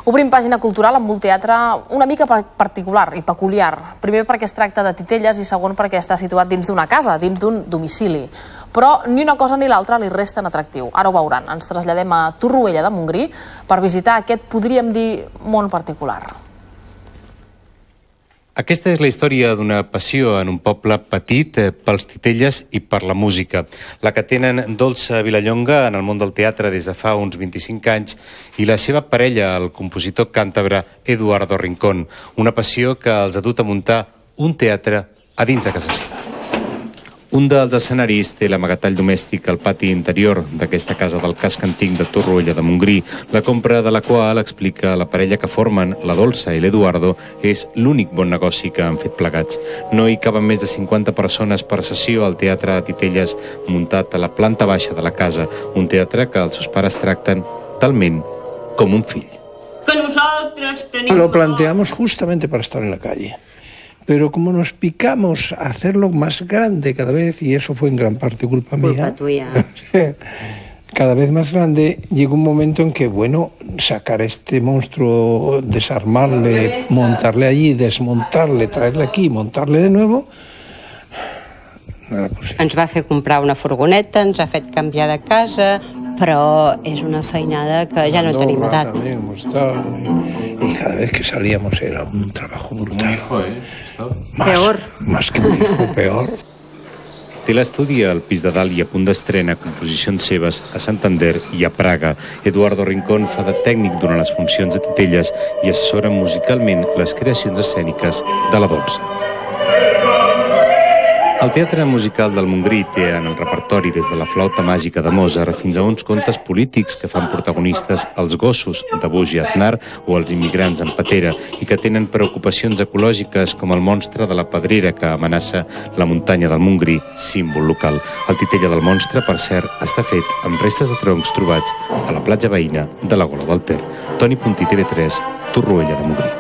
Obrim pàgina cultural amb un teatre una mica particular i peculiar. Primer perquè es tracta de titelles i segon perquè està situat dins d'una casa, dins d'un domicili. Però ni una cosa ni l'altra li resten atractiu. Ara ho veuran. Ens traslladem a Torroella de Montgrí per visitar aquest, podríem dir, món particular. Aquesta és la història d'una passió en un poble petit pels titelles i per la música. La que tenen Dolça Vilallonga en el món del teatre des de fa uns 25 anys i la seva parella, el compositor càntabre Eduardo Rincón. Una passió que els ha dut a muntar un teatre a dins de casa seva. Un dels escenaris té l'amagatall domèstic al pati interior d'aquesta casa del casc antic de Torroella de Montgrí, la compra de la qual, explica la parella que formen, la Dolça i l'Eduardo, és l'únic bon negoci que han fet plegats. No hi caben més de 50 persones per sessió al Teatre de Titelles, muntat a la planta baixa de la casa, un teatre que els seus pares tracten talment com un fill. Lo planteamos justamente para estar en la calle. Pero como nos picamos a hacerlo más grande cada vez, y eso fue en gran parte culpa mía, cada vez más grande, llegó un momento en que, bueno, sacar este monstruo, desarmarle, montarle allí, desmontarle, traerle aquí, montarle de nuevo, no era possible. Ens va fer comprar una furgoneta, ens ha fet canviar de casa, però és una feinada que ja no tenim edat. Y cada vez que salíamos era un trabajo brutal. Peor. Más que un hijo, peor. Té l'estudi al pis de dalt i a punt d'estrena composicions seves a Santander i a Praga. Eduardo Rincón fa de tècnic durant les funcions de Titelles i assessora musicalment les creacions escèniques de la Dolça. El Teatre Musical del Montgrí té en el repertori des de la flauta màgica de Mozart fins a uns contes polítics que fan protagonistes els gossos de Buix i Aznar o els immigrants en patera i que tenen preocupacions ecològiques com el monstre de la Pedrera que amenaça la muntanya del Montgrí, símbol local. El titella del monstre, per cert, està fet amb restes de troncs trobats a la platja veïna de la Gola del Ter. Toni Puntí, TV3, Torroella de Montgrí.